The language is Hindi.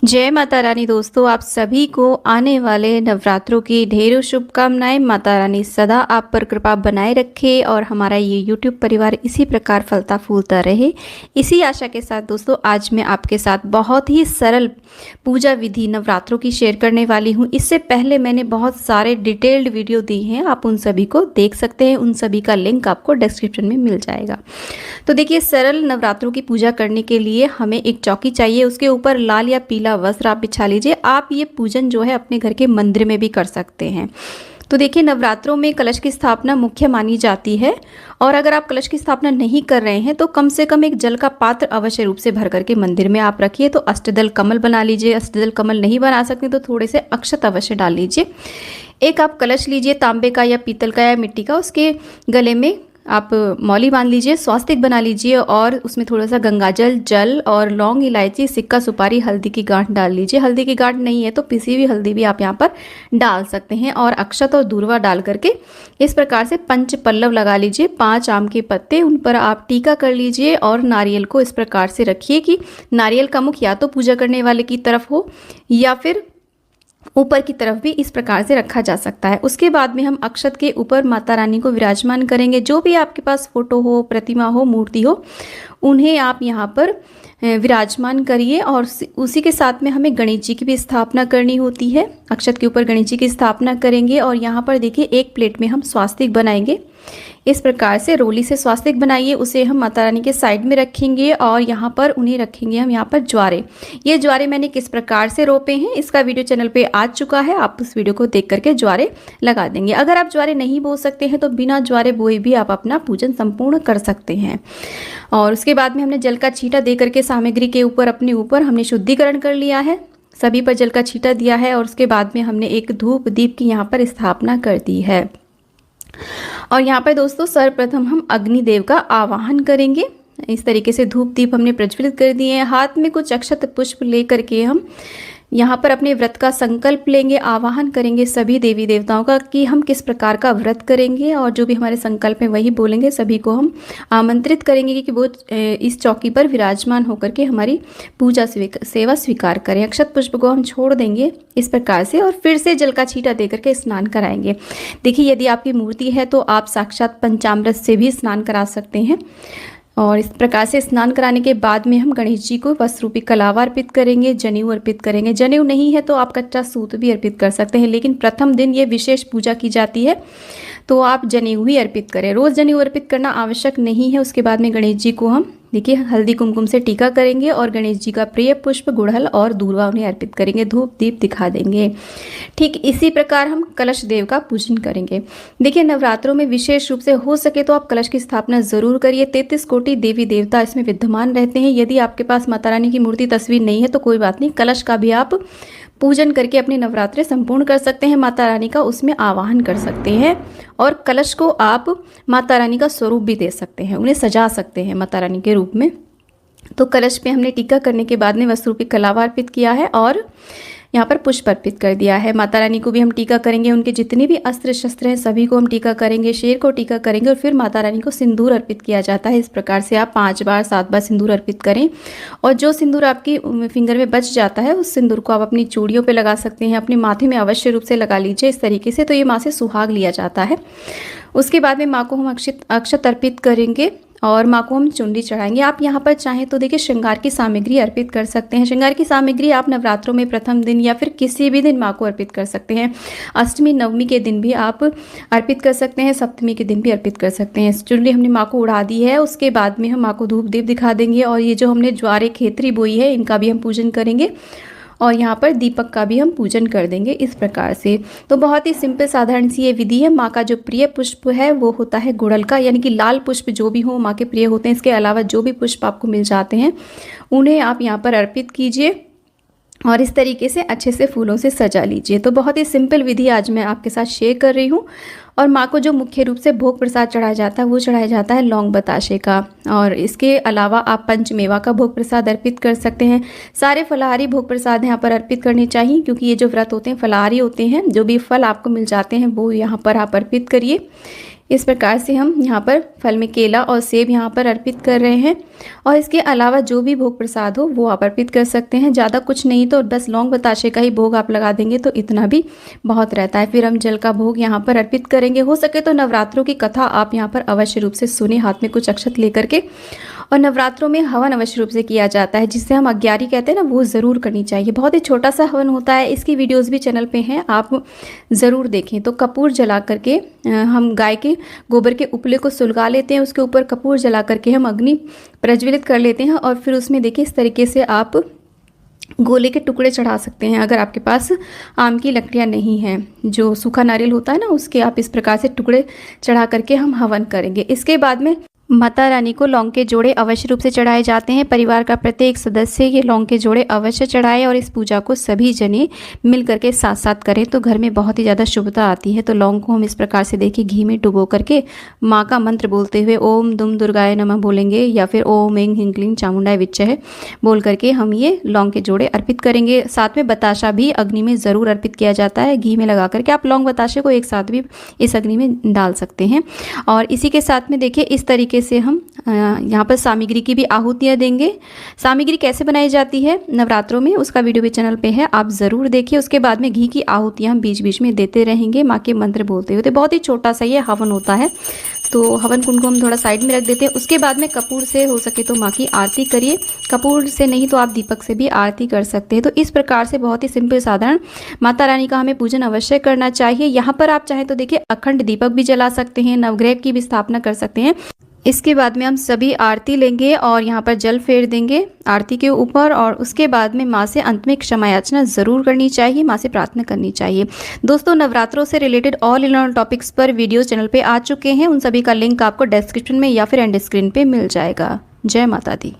जय माता रानी। दोस्तों, आप सभी को आने वाले नवरात्रों की ढेरों शुभकामनाएं। माता रानी सदा आप पर कृपा बनाए रखे और हमारा ये यूट्यूब परिवार इसी प्रकार फलता फूलता रहे, इसी आशा के साथ दोस्तों आज मैं आपके साथ बहुत ही सरल पूजा विधि नवरात्रों की शेयर करने वाली हूँ। इससे पहले मैंने बहुत सारे डिटेल्ड वीडियो दिए हैं, आप उन सभी को देख सकते हैं। उन सभी का लिंक आपको डिस्क्रिप्शन में मिल जाएगा। तो देखिए, सरल नवरात्रों की पूजा करने के लिए हमें एक चौकी चाहिए, उसके ऊपर लाल या पीला वस्त्र आप बिछा लीजिए। आप ये पूजन जो है अपने घर के मंदिर में भी कर सकते हैं। तो देखिए, नवरात्रों में कलश की स्थापना मुख्य मानी जाती है, और अगर आप कलश की स्थापना नहीं कर रहे हैं तो कम से कम एक जल का पात्र अवश्य रूप से भर करके मंदिर में आप रखिए। तो अष्टदल कमल बना लीजिए, अष्टदल कमल नहीं बना सकते तो थोड़े से अक्षत अवश्य डाल लीजिए। एक आप कलश लीजिए, तांबे का या पीतल का या मिट्टी का, उसके गले में आप मौली बांध लीजिए, स्वास्तिक बना लीजिए और उसमें थोड़ा सा गंगाजल, जल और लौंग, इलायची, सिक्का, सुपारी, हल्दी की गांठ डाल लीजिए। हल्दी की गांठ नहीं है तो पिसी हुई हल्दी भी आप यहाँ पर डाल सकते हैं, और अक्षत और दूर्वा डाल करके इस प्रकार से पंच पल्लव लगा लीजिए। 5 आम के पत्ते, उन पर आप टीका कर लीजिए और नारियल को इस प्रकार से रखिए कि नारियल का मुख या तो पूजा करने वाले की तरफ हो या फिर ऊपर की तरफ भी इस प्रकार से रखा जा सकता है। उसके बाद में हम अक्षत के ऊपर माता रानी को विराजमान करेंगे। जो भी आपके पास फोटो हो, प्रतिमा हो, मूर्ति हो, उन्हें आप यहाँ पर विराजमान करिए। और उसी के साथ में हमें गणेश जी की भी स्थापना करनी होती है। अक्षत के ऊपर गणेश जी की स्थापना करेंगे और यहाँ पर देखिए एक प्लेट में हम स्वास्तिक बनाएंगे। इस प्रकार से रोली से स्वास्तिक बनाइए, उसे हम माता रानी के साइड में रखेंगे और यहाँ पर उन्हें रखेंगे हम यहाँ पर ज्वारे। ये ज्वारे मैंने किस प्रकार से रोपे हैं इसका वीडियो चैनल पे आ चुका है, आप उस वीडियो को देख करके ज्वारे लगा देंगे। अगर आप ज्वारे नहीं बो सकते हैं तो बिना ज्वारे बोए भी आप अपना पूजन संपूर्ण कर सकते हैं। और उसके बाद में हमने जल का छींटा दे करके सामग्री के ऊपर अपने ऊपर हमने शुद्धिकरण कर लिया है, सभी पर जल का छींटा दिया है। और उसके बाद में हमने एक धूप दीप की यहाँ पर स्थापना कर दी है। और यहाँ पर दोस्तों सर्वप्रथम हम अग्निदेव का आवाहन करेंगे। इस तरीके से धूप दीप हमने प्रज्वलित कर दिए हैं। हाथ में कुछ अक्षत पुष्प लेकर के हम यहाँ पर अपने व्रत का संकल्प लेंगे, आवाहन करेंगे सभी देवी देवताओं का कि हम किस प्रकार का व्रत करेंगे, और जो भी हमारे संकल्प है वही बोलेंगे। सभी को हम आमंत्रित करेंगे कि वो इस चौकी पर विराजमान होकर के हमारी पूजा सेवा स्वीकार करें। अक्षत पुष्प को हम छोड़ देंगे इस प्रकार से और फिर से जल का छींटा दे करके स्नान कराएंगे। देखिए, यदि आपकी मूर्ति है तो आप साक्षात पंचामृत से भी स्नान करा सकते हैं। और इस प्रकार से स्नान कराने के बाद में हम गणेश जी को वस्त्र रूपी कलावा अर्पित करेंगे, जनेऊ अर्पित करेंगे। जनेऊ नहीं है तो आप कच्चा सूत भी अर्पित कर सकते हैं, लेकिन प्रथम दिन ये विशेष पूजा की जाती है तो आप जनेऊ ही अर्पित करें। रोज़ जनेऊ अर्पित करना आवश्यक नहीं है। उसके बाद में गणेश जी को हम देखिए हल्दी कुमकुम से टीका करेंगे और गणेश जी का प्रिय पुष्प गुड़हल और दूर्वा उन्हें अर्पित करेंगे, धूप दीप दिखा देंगे। ठीक इसी प्रकार हम कलश देव का पूजन करेंगे। देखिए, नवरात्रों में विशेष रूप से हो सके तो आप कलश की स्थापना जरूर करिए। 33 कोटि देवी देवता इसमें विद्यमान रहते हैं। यदि आपके पास माता रानी की मूर्ति तस्वीर नहीं है तो कोई बात नहीं, कलश का भी आप पूजन करके अपने नवरात्रे संपूर्ण कर सकते हैं। माता रानी का उसमें आवाहन कर सकते हैं और कलश को आप माता रानी का स्वरूप भी दे सकते हैं, उन्हें सजा सकते हैं माता रानी के रूप में। तो कलश पे हमने टीका करने के बाद में वस्त्र रूपी कलावा अर्पित किया है और यहाँ पर पुष्प अर्पित कर दिया है। माता रानी को भी हम टीका करेंगे, उनके जितने भी अस्त्र शस्त्र हैं सभी को हम टीका करेंगे, शेर को टीका करेंगे और फिर माता रानी को सिंदूर अर्पित किया जाता है। इस प्रकार से आप 5 बार 7 बार सिंदूर अर्पित करें और जो सिंदूर आपकी फिंगर में बच जाता है उस सिंदूर को आप अपनी चूड़ियों पर लगा सकते हैं, अपने माथे में अवश्य रूप से लगा लीजिए इस तरीके से, तो ये माँ से सुहाग लिया जाता है। उसके बाद में माँ को हम अक्षत अर्पित करेंगे और माँ को हम चुनरी चढ़ाएंगे। आप यहाँ पर चाहें तो देखिए श्रृंगार की सामग्री अर्पित कर सकते हैं। श्रृंगार की सामग्री आप नवरात्रों में प्रथम दिन या फिर किसी भी दिन माँ को अर्पित कर सकते हैं। अष्टमी नवमी के दिन भी आप अर्पित कर सकते हैं, सप्तमी के दिन भी अर्पित कर सकते हैं। चुनरी हमने माँ को उड़ा दी है। उसके बाद में हम माँ को धूप दीप दिखा देंगे और ये जो हमने ज्वारे खेतरी बोई है इनका भी हम पूजन करेंगे और यहाँ पर दीपक का भी हम पूजन कर देंगे इस प्रकार से। तो बहुत ही सिंपल साधारण सी ये विधि है। माँ का जो प्रिय पुष्प है वो होता है गुड़हल का, यानी कि लाल पुष्प जो भी हो माँ के प्रिय होते हैं। इसके अलावा जो भी पुष्प आपको मिल जाते हैं उन्हें आप यहाँ पर अर्पित कीजिए और इस तरीके से अच्छे से फूलों से सजा लीजिए। तो बहुत ही सिंपल विधि आज मैं आपके साथ शेयर कर रही हूँ और माँ को जो मुख्य रूप से भोग प्रसाद चढ़ाया जाता है वो चढ़ाया जाता है लौंग बताशे का। और इसके अलावा आप पंचमेवा का भोग प्रसाद अर्पित कर सकते हैं। सारे फलाहारी भोग प्रसाद यहाँ पर अर्पित करने चाहिए, क्योंकि ये जो व्रत होते हैं फलाहारी होते हैं। जो भी फल आपको मिल जाते हैं वो यहाँ पर आप अर्पित करिए। इस प्रकार से हम यहाँ पर फल में केला और सेब यहाँ पर अर्पित कर रहे हैं। और इसके अलावा जो भी भोग प्रसाद हो वो आप अर्पित कर सकते हैं। ज़्यादा कुछ नहीं तो बस लौंग बताशे का ही भोग आप लगा देंगे तो इतना भी बहुत रहता है। फिर हम जल का भोग यहाँ पर अर्पित करेंगे। हो सके तो नवरात्रों की कथा आप यहाँ पर अवश्य रूप से सुने, हाथ में कुछ अक्षत लेकर के। और नवरात्रों में हवन अवश्य रूप से किया जाता है, जिससे हम अग्यारी कहते हैं ना, वो ज़रूर करनी चाहिए। बहुत ही छोटा सा हवन होता है, इसकी वीडियोस भी चैनल पे हैं, आप ज़रूर देखें। तो कपूर जला करके हम गाय के गोबर के उपले को सुलगा लेते हैं, उसके ऊपर कपूर जला करके हम अग्नि प्रज्वलित कर लेते हैं। और फिर उसमें देखिए इस तरीके से आप गोले के टुकड़े चढ़ा सकते हैं। अगर आपके पास आम की लकड़ियाँ नहीं हैं, जो सूखा नारियल होता है ना, उसके आप इस प्रकार से टुकड़े चढ़ा करके हम हवन करेंगे। इसके बाद में माता रानी को लौंग के जोड़े अवश्य रूप से चढ़ाए जाते हैं। परिवार का प्रत्येक सदस्य ये लौंग के जोड़े अवश्य चढ़ाए और इस पूजा को सभी जने मिल करके साथ साथ करें तो घर में बहुत ही ज़्यादा शुभता आती है। तो लौंग को हम इस प्रकार से देखिए घी में डुबो करके माँ का मंत्र बोलते हुए ओम दुम दुर्गाय नमः बोलेंगे, या फिर ओम ऐं ह्रीं क्लीं चामुंडाय विच्चय बोल करके हम ये लौंग के जोड़े अर्पित करेंगे। साथ में बताशा भी अग्नि में ज़रूर अर्पित किया जाता है, घी में लगा करके। आप लौंग बताशे को एक साथ भी इस अग्नि में डाल सकते हैं। और इसी के साथ में देखिए इस तरीके से हम यहाँ पर सामग्री की भी आहुतियाँ देंगे। सामग्री कैसे बनाई जाती है नवरात्रों में, उसका वीडियो भी चैनल पे है, आप ज़रूर देखिए। उसके बाद में घी की आहुतियाँ हम बीच बीच में देते रहेंगे माँ के मंत्र बोलते हुए। बहुत ही छोटा सा ये हवन होता है, तो हवन कुंड को हम थोड़ा साइड में रख देते हैं। उसके बाद में कपूर से हो सके तो माँ की आरती करिए, कपूर से नहीं तो आप दीपक से भी आरती कर सकते हैं। तो इस प्रकार से बहुत ही सिंपल साधारण माता रानी का हमें पूजन अवश्य करना चाहिए। यहाँ पर आप चाहें तो देखिए अखंड दीपक भी जला सकते हैं, नवग्रह की भी स्थापना कर सकते हैं। इसके बाद में हम सभी आरती लेंगे और यहाँ पर जल फेर देंगे आरती के ऊपर। और उसके बाद में माँ से अंत में क्षमा याचना ज़रूर करनी चाहिए, माँ से प्रार्थना करनी चाहिए। दोस्तों नवरात्रों से related all in all topics पर वीडियोस चैनल पे आ चुके हैं, उन सभी का लिंक आपको डिस्क्रिप्शन में या फिर एंड स्क्रीन पे मिल जाएगा। जय माता दी।